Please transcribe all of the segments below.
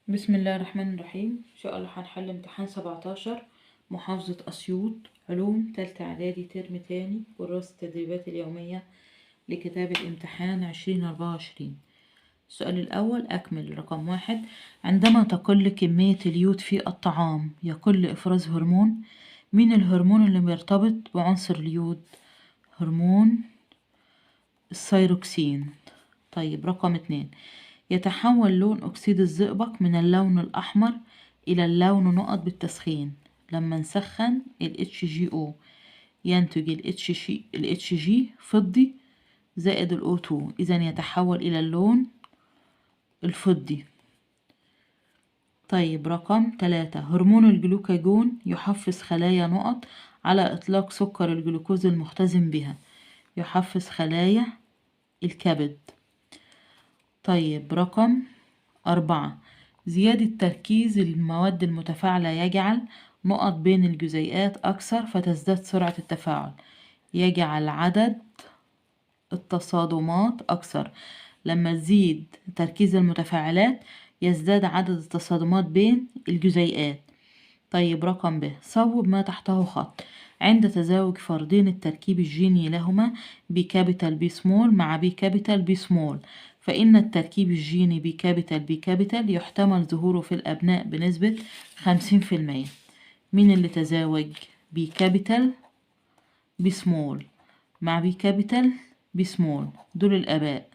بسم الله الرحمن الرحيم. إن شاء الله هنحل امتحان 17 محافظة أسيوط علوم تالتة إعدادي ترم تاني كراسة التدريبات اليومية لكتابة امتحان 2024. السؤال الأول أكمل. رقم 1: عندما تقل كمية اليود في الطعام يقل إفراز هرمون. مين الهرمون اللي بيرتبط بعنصر اليود؟ هرمون الثيروكسين. طيب رقم 2: يتحول لون أكسيد الزئبق من اللون الأحمر إلى اللون نقط بالتسخين. لما نسخن ال HGO ينتج ال HG فضي زائد ال O2، إذا يتحول إلى اللون الفضي. طيب رقم 3: هرمون الجلوكاجون يحفز خلايا نقط على إطلاق سكر الجلوكوز المختزن بها. يحفز خلايا الكبد. طيب رقم 4: زيادة تركيز المواد المتفاعلة يجعل نقط بين الجزيئات أكثر فتزداد سرعة التفاعل. يجعل عدد التصادمات أكثر. لما تزيد تركيز المتفاعلات يزداد عدد التصادمات بين الجزيئات. طيب رقم ب: صوب ما تحته خط. عند تزاوج فردين التركيب الجيني لهما بي كابيتال بي سمول مع بي كابيتال بي سمول، فإن التركيب الجيني بي كابيتال بي كابيتال يحتمل ظهوره في الأبناء بنسبة 50%. مين اللي تزاوج بي كابيتال بي سمول مع بي كابيتال بي سمول؟ دول الآباء.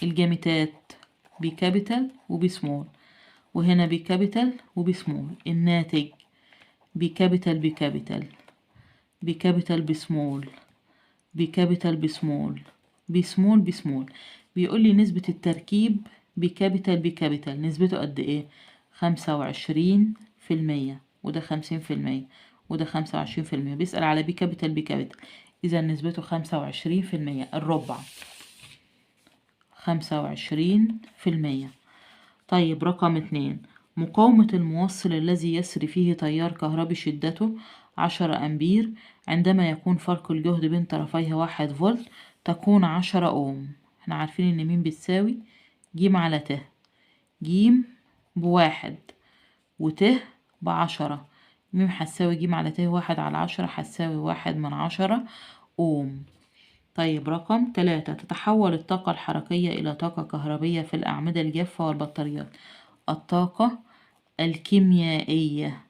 الجاميتات بي كابيتال وبي سمول، وهنا بي كابيتال وبي سمول. الناتج بي كابيتال بي كابيتال بي كابيتال بي سمول بي كابيتال بي سمول بي سمول بي سمول. بيقول لي نسبة التركيب بي كابيتال بي كابيتال نسبته قد ايه؟ 25%، وده 50%، وده 25%. بيسأل على بي كابيتال بي كابيتال، إذا نسبته 25%، الربع 25%. طيب رقم 2: مقاومة الموصل الذي يسري فيه تيار كهربي شدته 10 أمبير عندما يكون فرق الجهد بين طرفيها 1 فولت تكون 10 أوم. احنا عارفين إن مين بتساوي ج على ت. ج بواحد وت ب10. ميم هتساوي ج على ت 1/10 هتساوي 1/10 أوم. طيب رقم 3: تتحول الطاقة الحركية إلى طاقة كهربية في الأعمدة الجافة والبطاريات. الطاقة الكيميائية.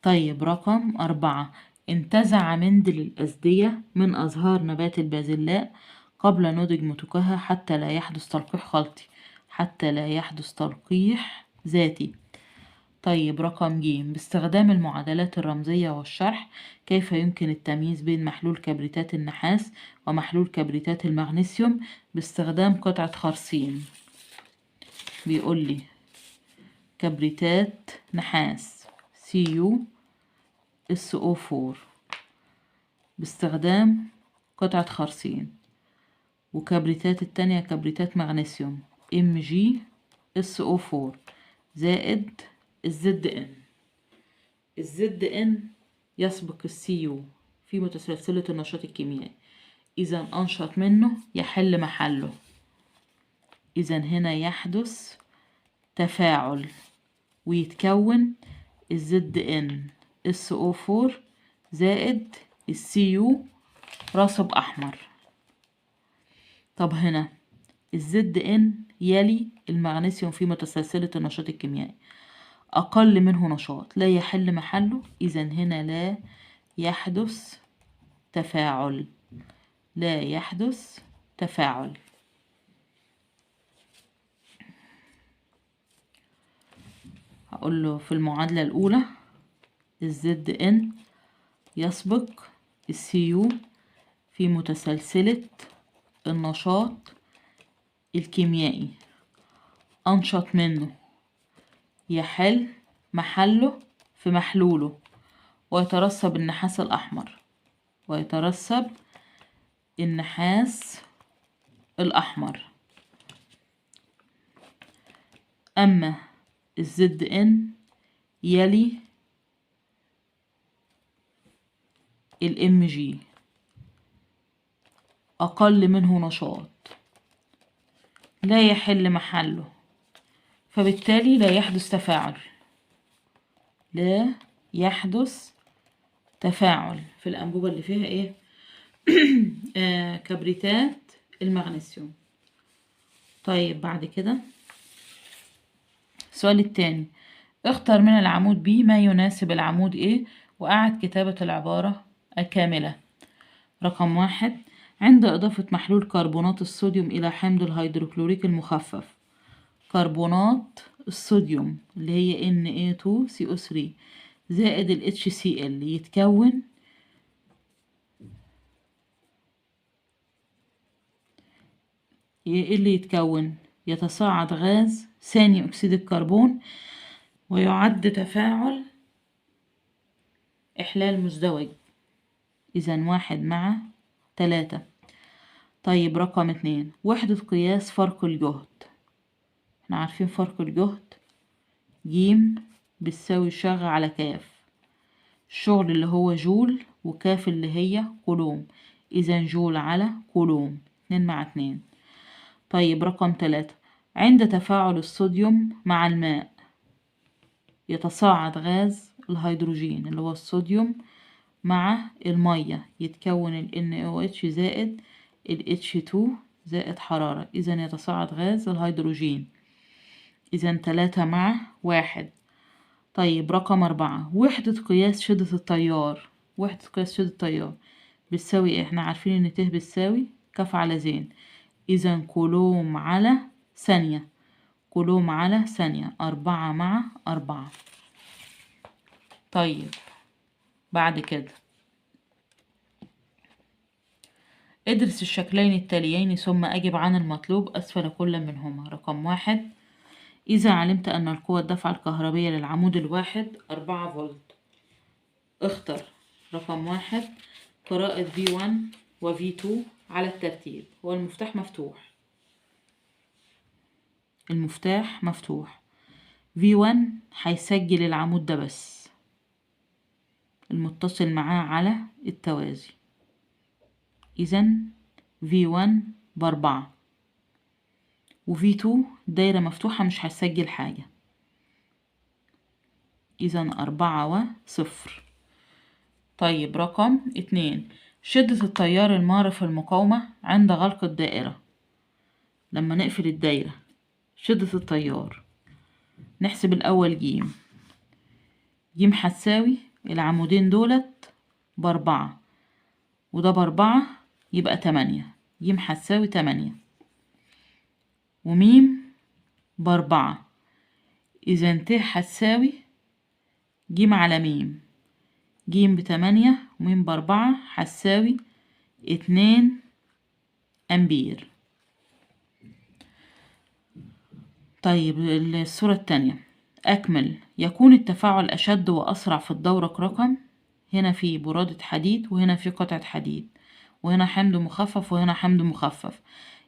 طيب رقم 4: انتزع مندل الأزدية من أزهار نبات البازلاء قبل نضج متوكها حتى لا يحدث تلقيح خلطي، حتى لا يحدث تلقيح ذاتي. طيب رقم ج: باستخدام المعادلات الرمزية والشرح كيف يمكن التمييز بين محلول كبريتات النحاس ومحلول كبريتات المغنيسيوم باستخدام قطعة خرسين. بيقول لي كبريتات نحاس CuSO4 باستخدام قطعة خرسين، وكبريتات التانية كبريتات مغنيسيوم MgSO4 زائد الZn. الZn يسبق الCu في متسلسلة النشاط الكيميائي، إذا أنشط منه يحل محله. إذا هنا يحدث تفاعل ويتكون الZnSO4 زائد الCu راسب أحمر. طب هنا الZn يلي المغنيسيوم في متسلسلة النشاط الكيميائي، أقل منه نشاط لا يحل محله، إذا هنا لا يحدث تفاعل. لا يحدث تفاعل. هقول له في المعادلة الأولى الZn يسبق الCu في متسلسلة النشاط الكيميائي، أنشط منه يحل محله في محلوله، ويترسب النحاس الأحمر، ويترسب النحاس الأحمر. أما الZn يلي الMg، أقل منه نشاط لا يحل محله، فبالتالي لا يحدث تفاعل. لا يحدث تفاعل في الأنبوبة اللي فيها إيه؟ كبريتات المغنيسيوم. طيب بعد كده السؤال التاني، اختر من العمود B ما يناسب العمود A وأعد كتابة العبارة الكاملة. رقم 1، عند إضافة محلول كربونات الصوديوم إلى حمض الهيدروكلوريك المخفف، كربونات الصوديوم اللي هي Na2CO3 زائد ال HCl يتكون إيه اللي يتكون؟ يتصاعد غاز ثاني أكسيد الكربون ويعد تفاعل إحلال مزدوج. إذا 1/3. طيب رقم 2، وحدة قياس فرق الجهد. احنا عارفين فرق الجهد ج بتساوي شغ على كاف، الشغل اللي هو جول وكاف اللي هي كولوم، إذا جول على كولوم 2/2. طيب رقم 3، عند تفاعل الصوديوم مع الماء يتصاعد غاز الهيدروجين اللي هو الصوديوم مع المية، يتكون ال NaOH زائد ال H2 زائد حرارة، إذا يتصاعد غاز الهيدروجين. إذا 3/1. طيب رقم 4، وحدة قياس شدة التيار. وحدة قياس شدة التيار بتساوي إيه؟ احنا عارفين إن ت بتساوي كف على زين، إذا كولوم على ثانية. كولوم على ثانية، 4/4. طيب بعد كده ادرس الشكلين التاليين ثم أجب عن المطلوب أسفل كل منهما. رقم 1، إذا علمت أن القوة الدفع الكهربية للعمود الواحد 4 فولت، اختر. رقم 1 قراءة V1 و V2 على الترتيب. هو المفتاح مفتوح، المفتاح مفتوح. V1 هيسجل العمود ده بس المتصل معاه على التوازي، إذا V1 ب4، و V2 دايرة مفتوحة مش هتسجل حاجة، إذا 4 و0. طيب رقم 2، شدة التيار المار في المقاومة عند غلق الدائرة. لما نقفل الدايرة شدة التيار، نحسب الأول ج هتساوي العمودين دولت ب4 وده ب4 يبقى 8، ج هتساوي 8 وميم ب4، إذا ت هتساوي ج على ميم. ج ب8 وميم ب4 هتساوي 2 أمبير. طيب الصورة التانية، أكمل. يكون التفاعل أشد وأسرع في الدورق رقم، هنا في برادة حديد وهنا في قطعة حديد وهنا حمض مخفف وهنا حمض مخفف،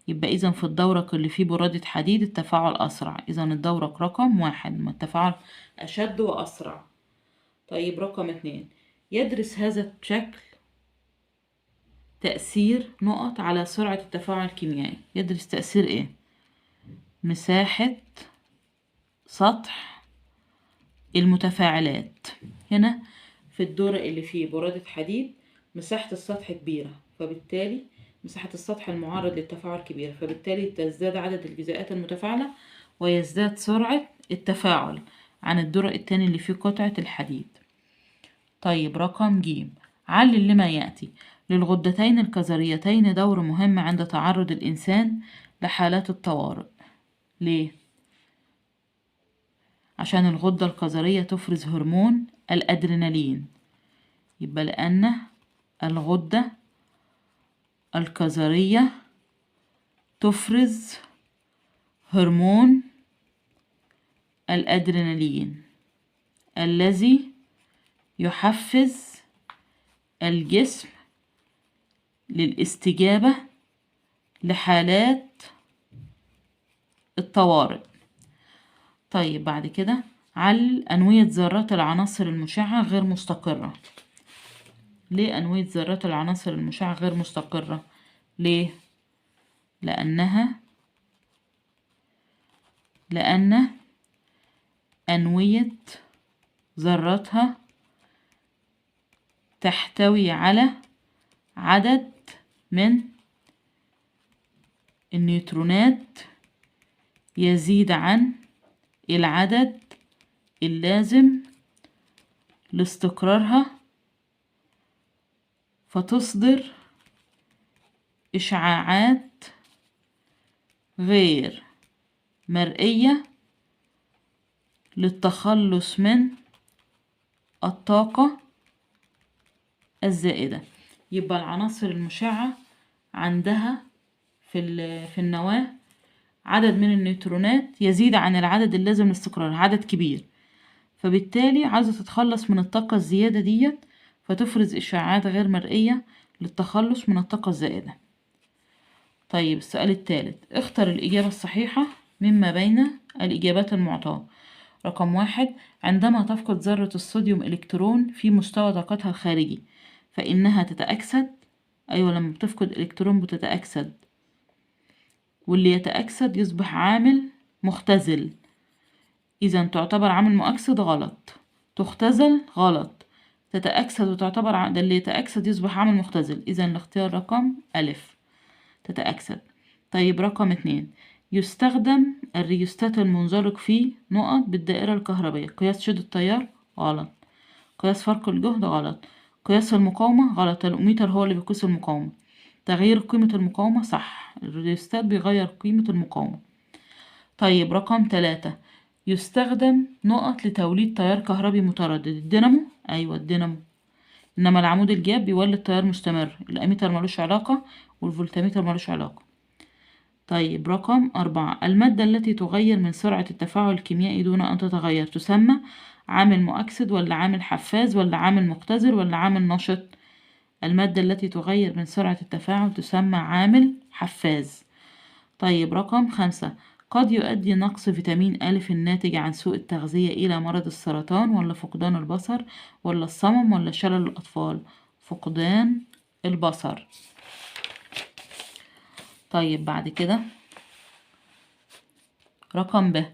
يبقى إذا في الدورق اللي فيه برادة حديد التفاعل أسرع، إذا الدورق رقم 1 ما التفاعل أشد وأسرع. طيب رقم 2، يدرس هذا الشكل تأثير نقط على سرعة التفاعل الكيميائي. يدرس تأثير إيه؟ مساحة سطح المتفاعلات. هنا في الدورق اللي فيه برادة حديد مساحة السطح كبيرة، فبالتالي مساحة السطح المعرض للتفاعل كبيرة، فبالتالي تزداد عدد الجزيئات المتفاعلة ويزداد سرعة التفاعل عن الدورق التاني اللي فيه قطعة الحديد. طيب رقم ج، علل لما يأتي. للغدتين الكظريتين دور مهم عند تعرض الإنسان لحالات الطوارئ. ليه؟ عشان الغدة الكظرية تفرز هرمون الأدرينالين، يبقى لأن الغدة الكظرية تفرز هرمون الأدرينالين الذي يحفز الجسم للاستجابة لحالات الطوارئ. طيب بعد كده علل أنوية ذرات العناصر المشعة غير مستقرة. ليه أنوية ذرات العناصر المشعة غير مستقرة؟ ليه؟ لأنها لأن أنوية ذراتها تحتوي على عدد من النيوترونات يزيد عن العدد اللازم لاستقرارها، فتصدر إشعاعات غير مرئية للتخلص من الطاقة الزائدة. يبقى العناصر المشعة عندها في النواة عدد من النيوترونات يزيد عن العدد اللازم لاستقرارها، عدد كبير، فبالتالي عايزة تتخلص من الطاقة الزيادة ديت، فتفرز إشعاعات غير مرئية للتخلص من الطاقة الزائدة. طيب السؤال الثالث، اختر الإجابة الصحيحة مما بين الإجابات المعطاة. رقم 1، عندما تفقد ذرة الصوديوم إلكترون في مستوى طاقتها الخارجي فإنها تتأكسد. أيوة، لما بتفقد إلكترون بتتأكسد، واللي يتأكسد يصبح عامل مختزل، إذا تعتبر عامل مؤكسد غلط. تختزل غلط، تتأكسد وتعتبر ده اللي يتأكسد يصبح عامل مختزل، إذا الاختيار رقم ألف، تتأكسد. طيب رقم 2، يستخدم الريوستات المنزلق في نقط بالدائرة الكهربية. قياس شدة التيار غلط، قياس فرق الجهد غلط، قياس المقاومة غلط، الأميتر هو اللي بيقيس المقاومة. تغيير قيمة المقاومة صح، الريوستات بيغير قيمة المقاومة. طيب رقم 3، يستخدم نقط لتوليد تيار كهربي متردد. الدينامو، أيوة الدينامو، إنما العمود الجاب بيولد تيار مستمر. الأميتر ملوش علاقة والفولتميتر ملوش علاقة. طيب رقم 4، المادة التي تغير من سرعة التفاعل الكيميائي دون أن تتغير تسمى عامل مؤكسد ولا عامل حفاز ولا عامل مختزل ولا عامل نشط؟ المادة التي تغير من سرعة التفاعل تسمى عامل حفاز. طيب رقم 5، قد يؤدي نقص فيتامين أ الناتج عن سوء التغذية إلى مرض السرطان ولا فقدان البصر ولا الصمم ولا شلل الأطفال؟ فقدان البصر. طيب بعد كده رقم ب،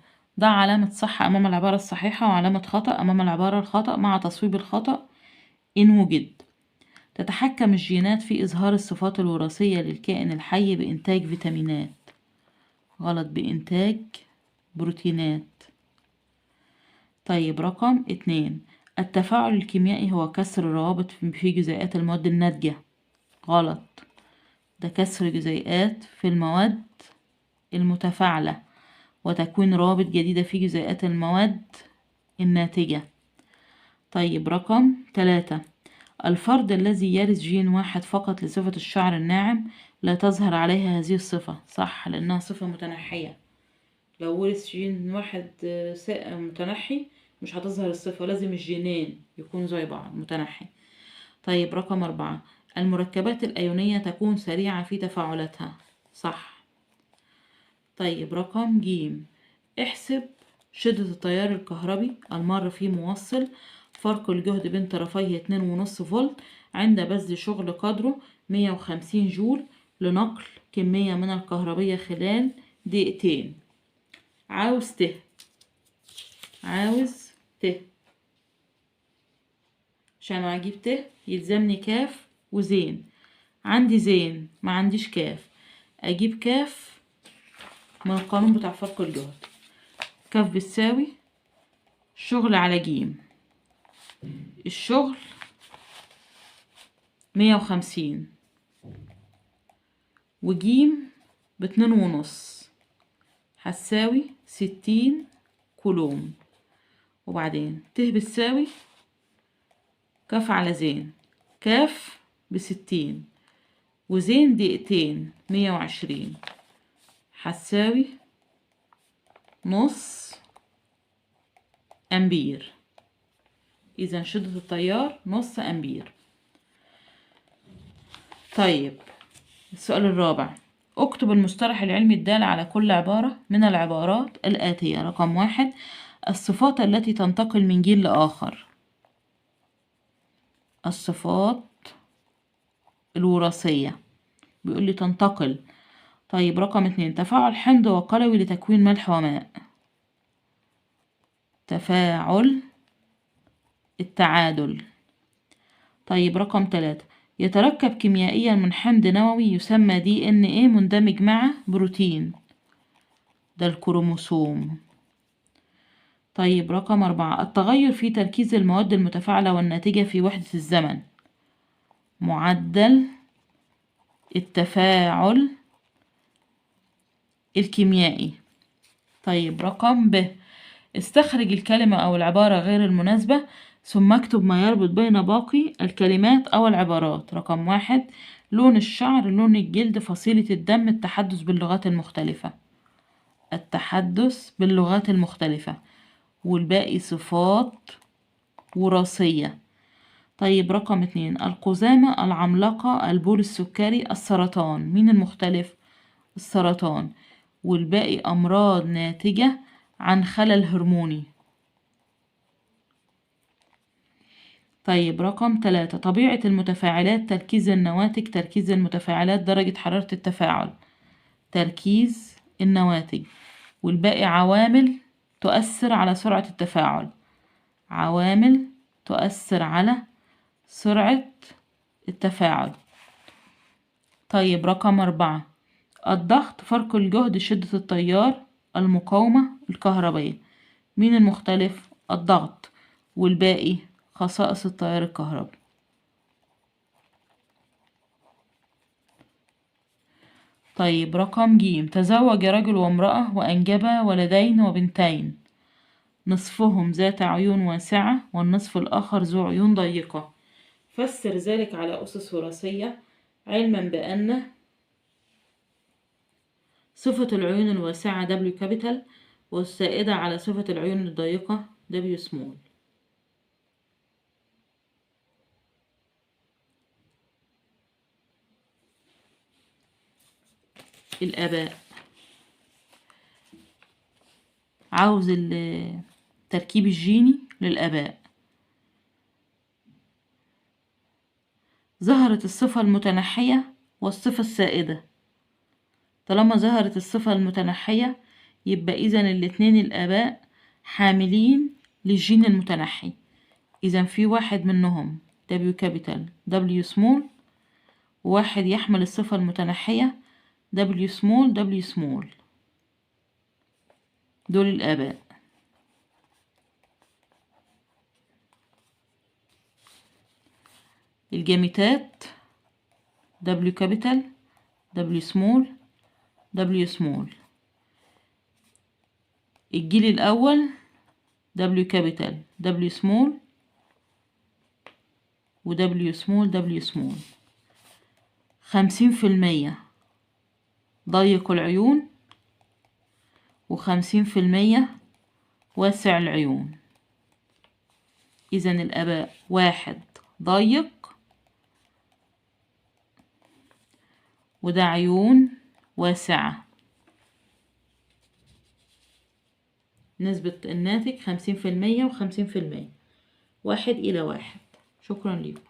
ضع علامة صح أمام العبارة الصحيحة وعلامة خطأ أمام العبارة الخطأ مع تصويب الخطأ إن وجد. تتحكم الجينات في إظهار الصفات الوراثية للكائن الحي بإنتاج فيتامينات. غلط، بإنتاج بروتينات. طيب رقم 2، التفاعل الكيميائي هو كسر الروابط في جزيئات المواد الناتجة. غلط، ده كسر جزيئات في المواد المتفاعلة وتكوين روابط جديدة في جزيئات المواد الناتجة. طيب رقم 3، الفرد الذي يرث جين واحد فقط لصفة الشعر الناعم لا تظهر عليه هذه الصفة. صح، لأنها صفة متنحية. لو ورث جين واحد متنحي مش هتظهر الصفة، لازم الجينين يكونوا زي بعض متنحي. طيب رقم 4، المركبات الأيونية تكون سريعة في تفاعلاتها. صح. طيب رقم ج، احسب شدة التيار الكهربي المار في موصل فرق الجهد بين طرفيه 2.5 فولت عند بذل شغل قدره 150 جول لنقل كمية من الكهربية خلال دقيقتين. عاوز ت، عشان اجيب ت يلزمني كاف وزين. عندي زين ما عنديش كاف، اجيب كاف من القانون بتاع فرق الجهد. كاف بتساوي شغل على جيم، الشغل 150 وجيم ب2.5 هتساوي 60 كولوم. وبعدين ت بتساوي كاف على زين، كاف ب60 وزين دقيقتين 120 هتساوي نص أمبير. إذا شدة التيار نص أمبير. طيب السؤال الرابع، اكتب المصطلح العلمي الدال على كل عبارة من العبارات الآتية. رقم 1، الصفات التي تنتقل من جيل لآخر. الصفات الوراثية بيقول لي تنتقل. طيب رقم 2، تفاعل حمض وقلوي لتكوين ملح وماء. تفاعل التعادل. طيب رقم 3، يتركب كيميائيا من حمض نووي يسمى DNA مندمج مع بروتين، ده الكروموسوم. طيب رقم 4، التغير في تركيز المواد المتفاعلة والناتجة في وحدة الزمن، معدل التفاعل الكيميائي. طيب رقم ب، استخرج الكلمة أو العبارة غير المناسبة ثم اكتب ما يربط بين باقي الكلمات أو العبارات. رقم 1، لون الشعر، لون الجلد، فصيلة الدم، التحدث باللغات المختلفة. التحدث باللغات المختلفة، والباقي صفات وراثية. طيب رقم 2، القزامة، العملاقة، البول السكري، السرطان. مين المختلف؟ السرطان. والباقي أمراض ناتجة عن خلل هرموني. طيب رقم 3، طبيعة المتفاعلات، تركيز النواتج، تركيز المتفاعلات، درجة حرارة التفاعل. تركيز النواتج. والباقي عوامل تؤثر على سرعة التفاعل. عوامل تؤثر على سرعة التفاعل. طيب رقم 4، الضغط، فرق الجهد، شدة التيار، المقاومة الكهربية. مين المختلف؟ الضغط. والباقي خصائص التيار الكهربي. طيب رقم ج، تزوج رجل وامرأة وأنجبا ولدين وبنتين، نصفهم ذات عيون واسعة والنصف الآخر ذو عيون ضيقة. فسر ذلك على أسس وراثية، علما بأن صفة العيون الواسعة W capital والسائدة على صفة العيون الضيقة W small. الآباء، عاوز التركيب الجيني للآباء. ظهرت الصفة المتنحية والصفة السائدة. طالما ظهرت الصفة المتنحية يبقى إذن الاتنين الآباء حاملين للجين المتنحي. إذن في واحد منهم W capital W small، وواحد يحمل الصفة المتنحية W small W small. دول الآباء. الجاميتات W capital W small W small. الجيل الأول W capital W small و W small W small. 50% ضيق العيون و50% واسع العيون. إذن الآباء واحد ضيق وده عيون واسعة. نسبة الناتج 50% و50%، 1:1. شكرا لكم.